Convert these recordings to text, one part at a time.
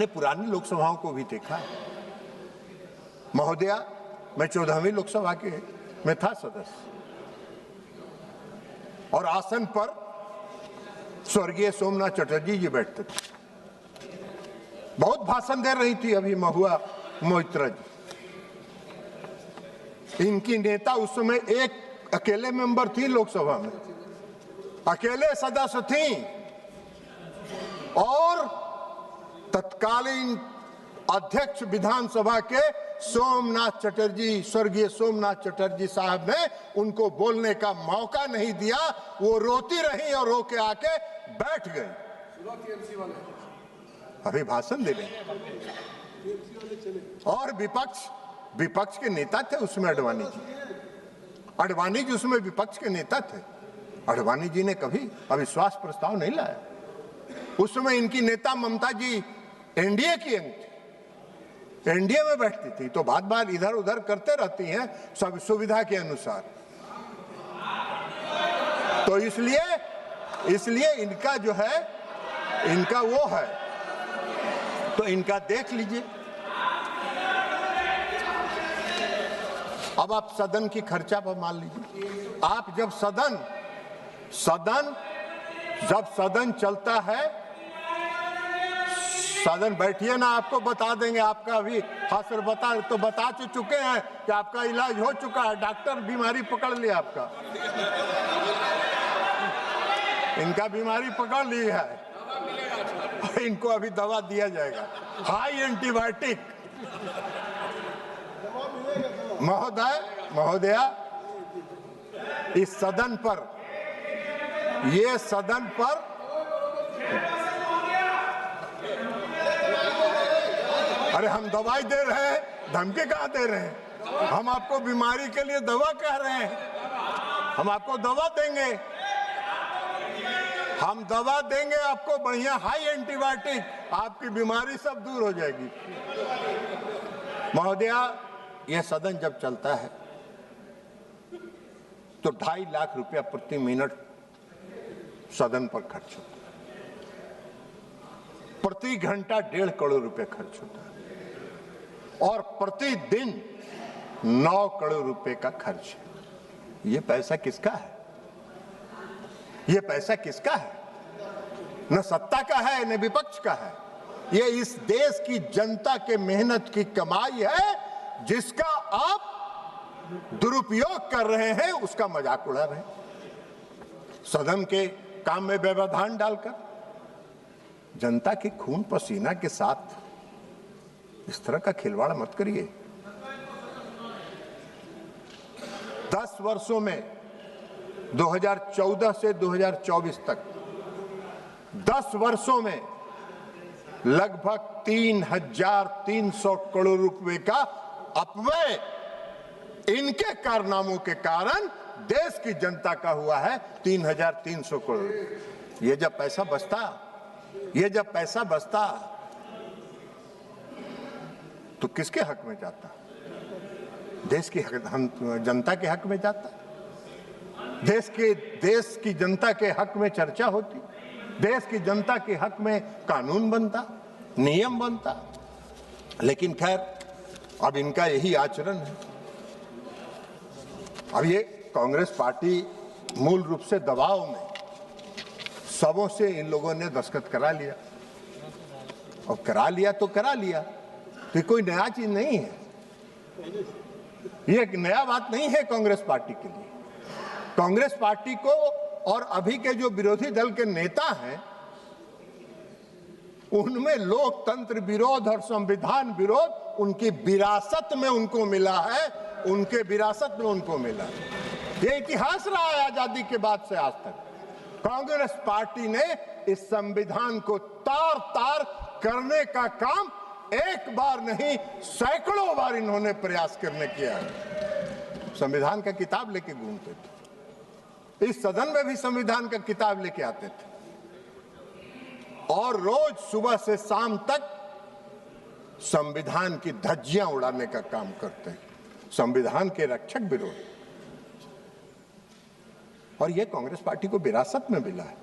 मैंने पुरानी लोकसभाओं को भी देखा है महोदया। मैं 14वीं लोकसभा के में था सदस्य, और आसन पर स्वर्गीय सोमनाथ चटर्जी जी बैठते थे। बहुत भाषण दे रही थी अभी महुआ मोइत्रा जी। इनकी नेता उस समय एक अकेले मेंबर थी लोकसभा में, अकेले सदस्य थी, और तत्कालीन अध्यक्ष विधानसभा के सोमनाथ चटर्जी, स्वर्गीय सोमनाथ चटर्जी साहब ने उनको बोलने का मौका नहीं दिया। वो रोती रही और रो के आके बैठ गई। अभी भाषण दे रहे। और विपक्ष के नेता थे उसमें अडवाणी जी उसमें विपक्ष के नेता थे। अडवाणी जी ने कभी अविश्वास प्रस्ताव नहीं लाया। उस समय इनकी नेता ममता जी एनडीए की अंग थी, एनडीए में बैठती थी, तो बात बात इधर उधर करते रहती हैं सब सुविधा के अनुसार। तो इसलिए इनका जो है, इनका वो है, तो इनका देख लीजिए। अब आप सदन की खर्चा पर मान लीजिए, आप जब सदन चलता है, सदन बैठिए ना, आपको बता देंगे। आपका अभी हासिल बता चुके हैं कि आपका इलाज हो चुका है, डॉक्टर बीमारी पकड़ लिया आपका, इनका बीमारी पकड़ ली है, इनको अभी दवा दिया जाएगा, हाई एंटीबायोटिक। महोदया, इस सदन पर अरे हम दवाई दे रहे हैं, धमकी कहाँ दे रहे हैं? हम आपको बीमारी के लिए दवा कह रहे हैं, हम आपको दवा देंगे, हम दवा देंगे आपको बढ़िया हाई एंटीबायोटिक, आपकी बीमारी सब दूर हो जाएगी। महोदया, यह सदन जब चलता है तो 2.5 लाख रुपया प्रति मिनट सदन पर खर्च होता है, प्रति घंटा 1.5 करोड़ रुपए खर्च होता है, और प्रतिदिन 9 करोड़ रुपए का खर्च है। ये पैसा किसका है? ये पैसा किसका है? न सत्ता का है न विपक्ष का है। ये इस देश की जनता के मेहनत की कमाई है, जिसका आप दुरुपयोग कर रहे हैं, उसका मजाक उड़ा रहे हैं सदन के काम में व्यवधान डालकर। जनता के खून पसीना के साथ इस तरह का खिलवाड़ मत करिए। 10 वर्षों में 2014 से 2024 तक 10 वर्षों में लगभग 3,300 करोड़ रुपए का अपव्यय इनके कारनामों के कारण देश की जनता का हुआ है। 3,300 करोड़। ये जब पैसा बचता तो किसके हक में जाता? देश की जनता के हक में जाता। देश की जनता के हक में चर्चा होती, देश की जनता के हक में कानून बनता, नियम बनता। लेकिन खैर, अब इनका यही आचरण है। अब ये कांग्रेस पार्टी मूल रूप से दबाव में सबों से इन लोगों ने दस्तखत करा लिया, और करा लिया तो ये कोई नया चीज नहीं है, ये एक नया बात नहीं है कांग्रेस पार्टी के लिए। कांग्रेस पार्टी को और अभी के जो विरोधी दल के नेता हैं, उनमें लोकतंत्र विरोध और संविधान विरोध उनकी विरासत में उनको मिला है, उनके विरासत में उनको मिला है। ये इतिहास रहा है आजादी के बाद से आज तक। कांग्रेस पार्टी ने इस संविधान को तार-तार करने का काम एक बार नहीं, सैकड़ों बार इन्होंने प्रयास करने किया है। संविधान का किताब लेके घूमते थे, इस सदन में भी संविधान का किताब लेके आते थे, और रोज सुबह से शाम तक संविधान की धज्जियां उड़ाने का काम करते हैं, संविधान के रक्षक विरोध। और यह कांग्रेस पार्टी को विरासत में मिला है।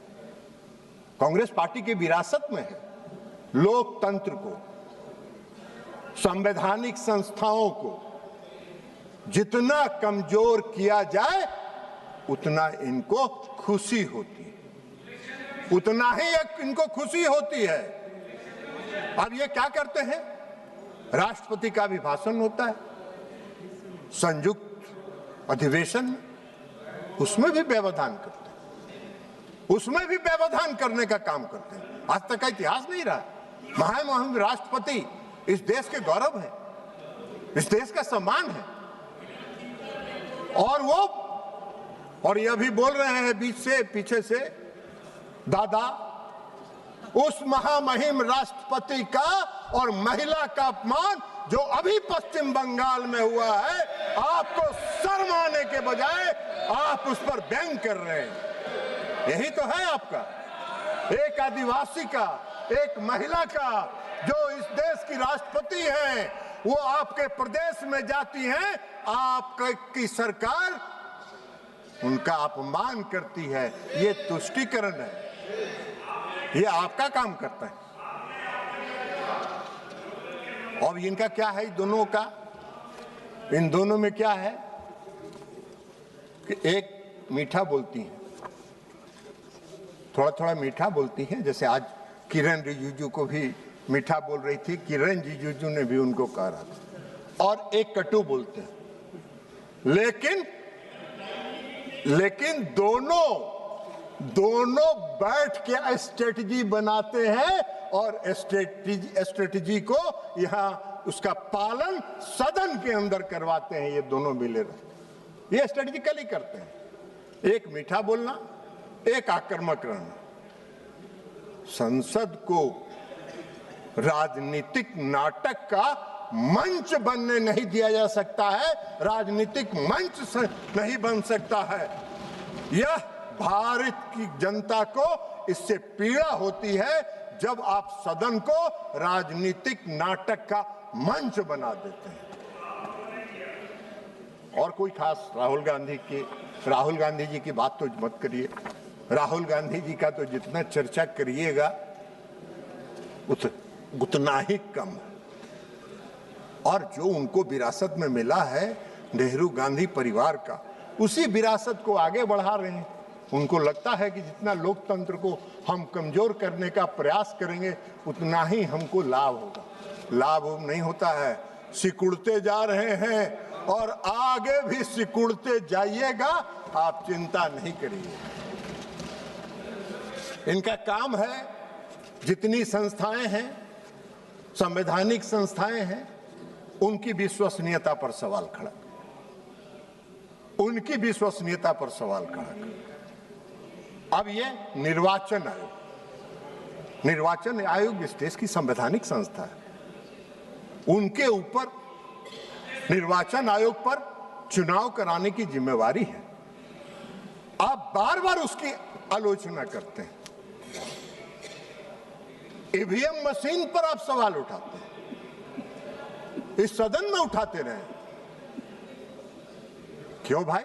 कांग्रेस पार्टी की विरासत में है लोकतंत्र को, संवैधानिक संस्थाओं को जितना कमजोर किया जाए उतना इनको खुशी होती है, उतना ही इनको खुशी होती है। अब ये क्या करते हैं, राष्ट्रपति का अभिभाषण होता है संयुक्त अधिवेशन, उसमें भी व्यवधान करते हैं, उसमें भी व्यवधान करने का काम करते हैं। आज तक का इतिहास नहीं रहा। महामहिम राष्ट्रपति इस देश के गौरव है, इस देश का सम्मान है। और यह भी बोल रहे हैं बीच से पीछे से, दादा उस महामहिम राष्ट्रपति का और महिला का अपमान जो अभी पश्चिम बंगाल में हुआ है, आपको शर्म आने के बजाय आप उस पर व्यंग कर रहे हैं। यही तो है आपका, एक आदिवासी का, एक महिला का जो इस देश की राष्ट्रपति है, वो आपके प्रदेश में जाती हैं, आपकी सरकार उनका अपमान करती है। ये तुष्टीकरण है, ये आपका काम करता है। और इनका क्या है, दोनों का, इन दोनों में क्या है कि एक मीठा बोलती हैं, थोड़ा थोड़ा मीठा बोलती हैं, जैसे आज किरण रिजिजू को भी मीठा बोल रही थी, किरण रिजिजू ने भी उनको कहा था, और एक कटु बोलते हैं। लेकिन दोनों बैठ के स्ट्रेटजी बनाते हैं और स्ट्रेटजी को यहाँ उसका पालन सदन के अंदर करवाते हैं। ये दोनों मिले रहते, ये स्ट्रेटजिकली करते हैं, एक मीठा बोलना, एक आक्रामक रहना। संसद को राजनीतिक नाटक का मंच बनने नहीं दिया जा सकता है, राजनीतिक मंच नहीं बन सकता है। यह भारत की जनता को इससे पीड़ा होती है जब आप सदन को राजनीतिक नाटक का मंच बना देते हैं। और कोई खास राहुल गांधी जी की बात तो मत करिए। राहुल गांधी जी का तो जितना चर्चा करिएगा उतना ही कम है। और जो उनको विरासत में मिला है नेहरू गांधी परिवार का, उसी विरासत को आगे बढ़ा रहे हैं। उनको लगता है कि जितना लोकतंत्र को हम कमजोर करने का प्रयास करेंगे उतना ही हमको लाभ होगा। लाभ नहीं होता है, सिकुड़ते जा रहे हैं और आगे भी सिकुड़ते जाइएगा, आप चिंता नहीं करिए। इनका काम है, जितनी संस्थाएं हैं, संवैधानिक संस्थाएं हैं, उनकी विश्वसनीयता पर सवाल खड़ा, उनकी विश्वसनीयता पर सवाल खड़ा। अब ये निर्वाचन आयोग इस देश की संवैधानिक संस्था है, उनके ऊपर, निर्वाचन आयोग पर चुनाव कराने की जिम्मेवारी है। आप बार बार उसकी आलोचना करते हैं, ईवीएम मशीन पर आप सवाल उठाते हैं, इस सदन में उठाते रहे। क्यों भाई?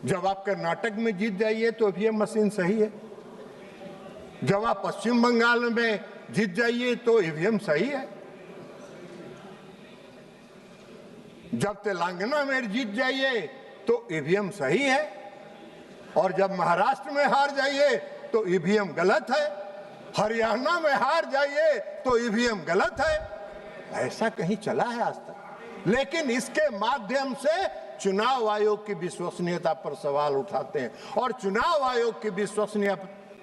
जब आप कर्नाटक में जीत जाइए तो ईवीएम मशीन सही है, जब आप पश्चिम बंगाल में जीत जाइए तो ईवीएम सही है, जब तेलंगाना में जीत जाइए तो ईवीएम सही है, और जब महाराष्ट्र में हार जाइए तो ईवीएम गलत है, हरियाणा में हार जाइए तो ईवीएम गलत है। ऐसा कहीं चला है आज तक? लेकिन इसके माध्यम से चुनाव आयोग की विश्वसनीयता पर सवाल उठाते हैं, और चुनाव आयोग की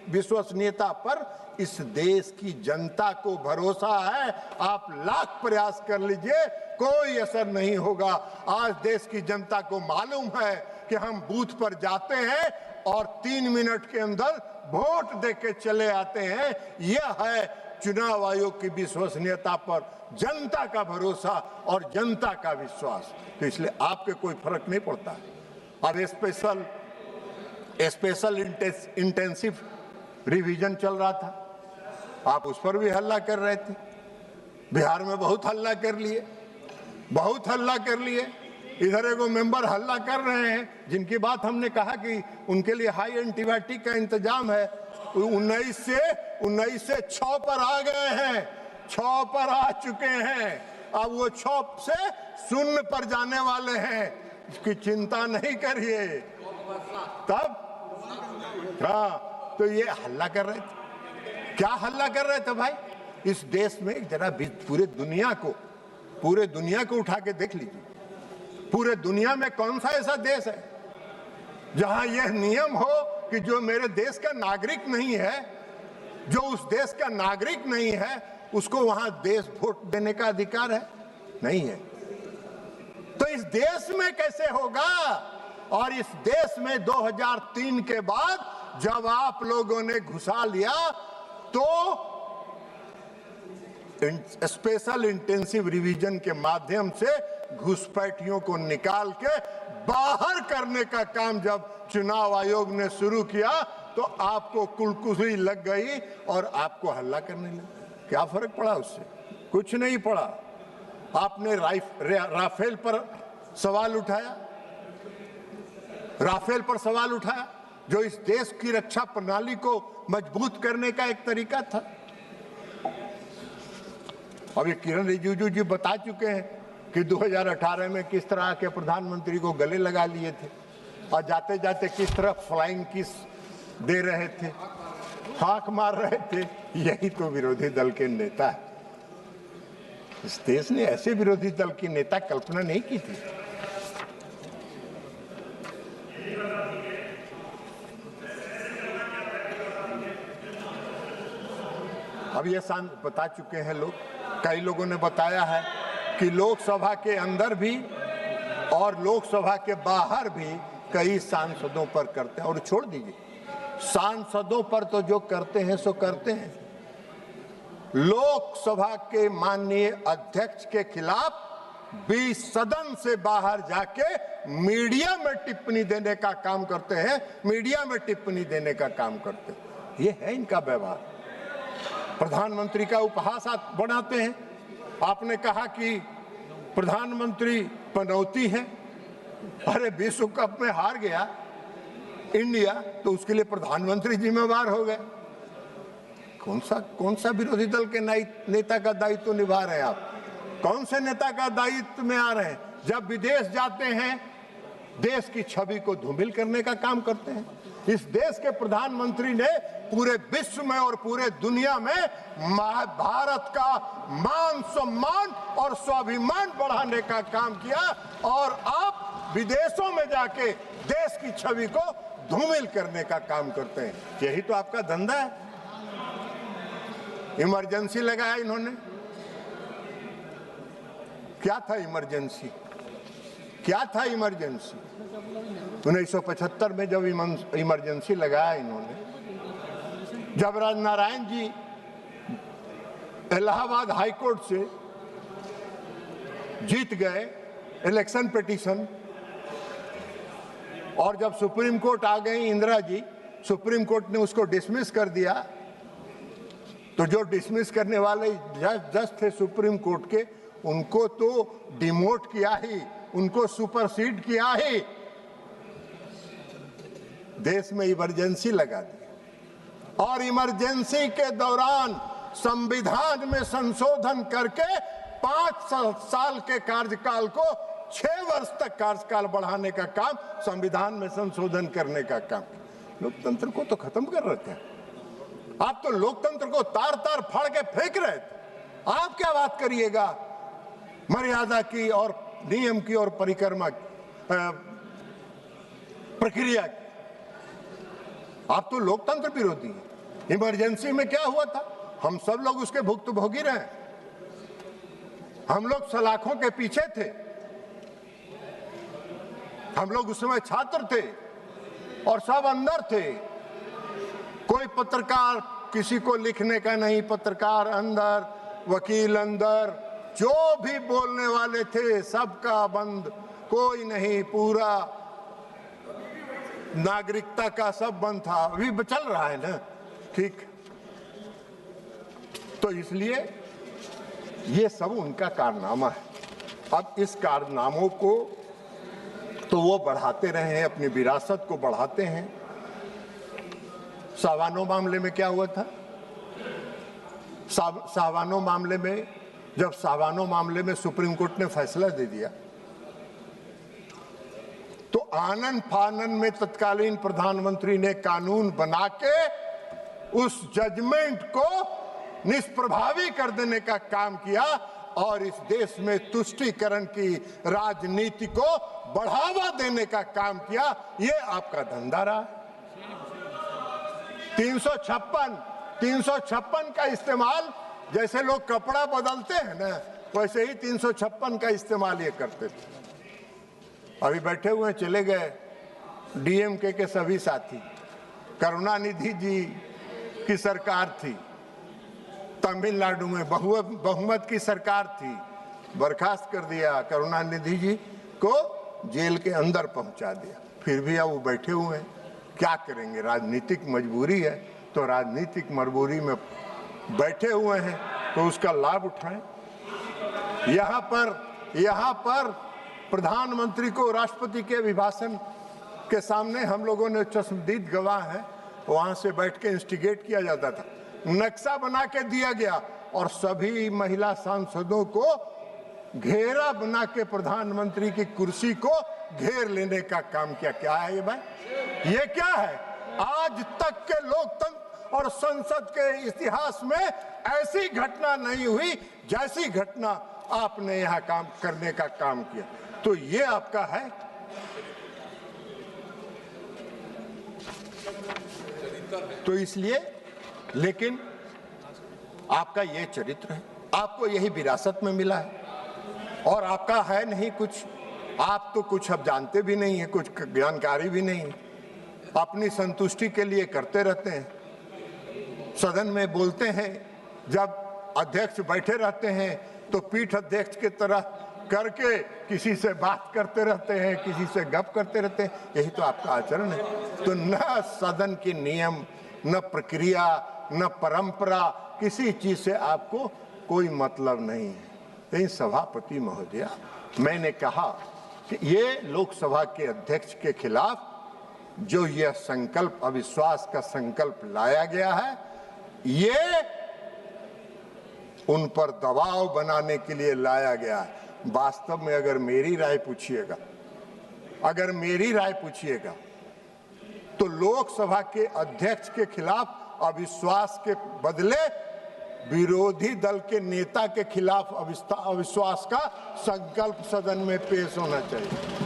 विश्वसनीयता पर इस देश की जनता को भरोसा है। आप लाख प्रयास कर लीजिए, कोई असर नहीं होगा। आज देश की जनता को मालूम है कि हम बूथ पर जाते हैं और 3 मिनट के अंदर वोट देके चले आते हैं। यह है चुनाव आयोग की विश्वसनीयता पर जनता का भरोसा और जनता का विश्वास। तो इसलिए आपके कोई फर्क नहीं पड़ता। अब स्पेशल इंटेंसिव रिवीजन चल रहा था, आप उस पर भी हल्ला कर रहे थे। बिहार में बहुत हल्ला कर लिए, इधर एगो मेंबर हल्ला कर रहे हैं, जिनकी बात हमने कहा कि उनके लिए हाई एंटीबायोटिक का इंतजाम है, 19 से 6 पर आ गए हैं। 6 पर आ चुके हैं, अब वो 6 से 0 पर जाने वाले हैं, इसकी चिंता नहीं करिए। तब हाँ, तो ये हल्ला कर रहे थे। क्या हल्ला कर रहे थे भाई? इस देश में जरा पूरे दुनिया को उठा के देख लीजिए। पूरे दुनिया में कौन सा ऐसा देश है जहां यह नियम हो कि जो मेरे देश का नागरिक नहीं है, जो उस देश का नागरिक नहीं है, उसको वहां देश वोट देने का अधिकार है? नहीं है। तो इस देश में कैसे होगा? और इस देश में 2003 के बाद जब आप लोगों ने घुसा लिया तो स्पेशल इंटेंसिव रिवीजन के माध्यम से घुसपैठियों को निकाल के बाहर करने का काम जब चुनाव आयोग ने शुरू किया तो आपको कुलकुली लग गई और आपको हल्ला करने लगा। क्या फर्क पड़ा उससे? कुछ नहीं पड़ा। आपने राफेल पर सवाल उठाया, राफेल पर सवाल उठाया जो इस देश की रक्षा प्रणाली को मजबूत करने का एक तरीका था। अब ये किरण रिजिजू जी बता चुके हैं कि 2018 में किस तरह के प्रधानमंत्री को गले लगा लिए थे और जाते जाते किस तरह फ्लाइंग किस दे रहे थे, हाक मार रहे थे। यही तो विरोधी दल के नेता है। इस देश ने ऐसे विरोधी दल की नेता कल्पना नहीं की थी। अब ये बता चुके हैं लोग, कई लोगों ने बताया है कि लोकसभा के अंदर भी और लोकसभा के बाहर भी कई सांसदों पर करते हैं। और छोड़ दीजिए, सांसदों पर तो जो करते हैं सो करते हैं। लोकसभा के माननीय अध्यक्ष के खिलाफ भी सदन से बाहर जाके मीडिया में टिप्पणी देने का काम करते हैं, मीडिया में टिप्पणी देने का काम करते हैं। ये है इनका व्यवहार। प्रधानमंत्री का उपहास बनाते हैं। आपने कहा कि प्रधानमंत्री पनौती है। अरे विश्व कप में हार गया इंडिया तो उसके लिए प्रधानमंत्री जिम्मेवार हो गए। कौन सा विरोधी दल के नेता का दायित्व निभा रहे हैं आप? कौन से नेता का दायित्व में आ रहे हैं? जब विदेश जाते हैं देश की छवि को धूमिल करने का काम करते हैं। इस देश के प्रधानमंत्री ने पूरे विश्व में और पूरे दुनिया में भारत का मान सम्मान और स्वाभिमान बढ़ाने का काम किया और आप विदेशों में जाके देश की छवि को धूमिल करने का काम करते हैं। यही तो आपका धंधा है। इमरजेंसी लगाया इन्होंने। क्या था इमरजेंसी? क्या था इमरजेंसी? 1975 में जब इमरजेंसी लगाया इन्होंने, जब राजनारायण जी इलाहाबाद हाईकोर्ट से जीत गए इलेक्शन पिटीशन और जब सुप्रीम कोर्ट आ गई इंदिरा जी, सुप्रीम कोर्ट ने उसको डिसमिस कर दिया। तो जो डिसमिस करने वाले जज थे सुप्रीम कोर्ट के, उनको तो डिमोट किया ही, उनको सुपरसीड किया ही, देश में इमरजेंसी लगा दी। और इमरजेंसी के दौरान संविधान में संशोधन करके 5 साल के कार्यकाल को 6 वर्ष तक कार्यकाल बढ़ाने का काम, संविधान में संशोधन करने का काम। लोकतंत्र को तो खत्म कर रहे थे आप। तो लोकतंत्र को तार तार फाड़ के फेंक रहे थे। आप क्या बात करिएगा मर्यादा की और नियम की और परिक्रमा प्रक्रिया की? आप तो लोकतंत्र विरोधी हैं। इमरजेंसी में क्या हुआ था? हम सब लोग उसके भुक्तभोगी रहे। हम लोग सलाखों के पीछे थे। हम लोग उस समय छात्र थे और सब अंदर थे। कोई पत्रकार, किसी को लिखने का नहीं, पत्रकार अंदर, वकील अंदर, जो भी बोलने वाले थे सबका बंद, कोई नहीं। पूरा नागरिकता का सब बंद था। अभी चल रहा है ना, ठीक। तो इसलिए ये सब उनका कारनामा है। अब इस कारनामों को तो वो बढ़ाते रहे हैं, अपनी विरासत को बढ़ाते हैं। 9.25 मामले में क्या हुआ था? सावानो मामले में, जब सावानो मामले में सुप्रीम कोर्ट ने फैसला दे दिया तो आनन फानन में तत्कालीन प्रधानमंत्री ने कानून बना के उस जजमेंट को निष्प्रभावी कर देने का काम किया और इस देश में तुष्टीकरण की राजनीति को बढ़ावा देने का काम किया। ये आपका धंधा रहा। 356 का इस्तेमाल, जैसे लोग कपड़ा बदलते हैं ना, वैसे ही 356 का इस्तेमाल ये करते थे। अभी बैठे हुए चले गए डीएमके के सभी साथी। करुणानिधि जी की सरकार थी, तमिलनाडु में बहुमत की सरकार थी, बर्खास्त कर दिया, करुणानिधि जी को जेल के अंदर पहुंचा दिया। फिर भी अब वो बैठे हुए हैं, क्या करेंगे? राजनीतिक मजबूरी है, तो राजनीतिक मजबूरी में बैठे हुए हैं तो उसका लाभ उठाएं। यहाँ पर प्रधानमंत्री को राष्ट्रपति के अभिभाषण के सामने हम लोगों ने चश्मदीद गवाह हैं, वहां से बैठ के इंस्टिगेट किया जाता था, नक्शा बना के दिया गया और सभी महिला सांसदों को घेरा बना के प्रधानमंत्री की कुर्सी को घेर लेने का काम किया। क्या है ये भाई? ये क्या है? आज तक के लोकतंत्र और संसद के इतिहास में ऐसी घटना नहीं हुई जैसी घटना आपने यहाँ काम करने का काम किया। तो ये आपका है। तो इसलिए, लेकिन आपका ये चरित्र है, आपको यही विरासत में मिला है और आपका है नहीं कुछ। आप तो कुछ अब जानते भी नहीं है, कुछ जानकारी भी नहीं है, अपनी संतुष्टि के लिए करते रहते हैं। सदन में बोलते हैं, जब अध्यक्ष बैठे रहते हैं तो पीठ अध्यक्ष की तरह करके किसी से बात करते रहते हैं, किसी से गप करते रहते हैं। यही तो आपका आचरण है। तो न सदन के नियम, न प्रक्रिया, न परंपरा, किसी चीज से आपको कोई मतलब नहीं है। लेकिन सभापति महोदया, मैंने कहा कि ये लोकसभा के अध्यक्ष के खिलाफ जो यह संकल्प, अविश्वास का संकल्प लाया गया है, ये उन पर दबाव बनाने के लिए लाया गया है। वास्तव में अगर मेरी राय पूछिएगा तो लोकसभा के अध्यक्ष के खिलाफ अविश्वास के बदले विरोधी दल के नेता के खिलाफ अविश्वास का संकल्प सदन में पेश होना चाहिए।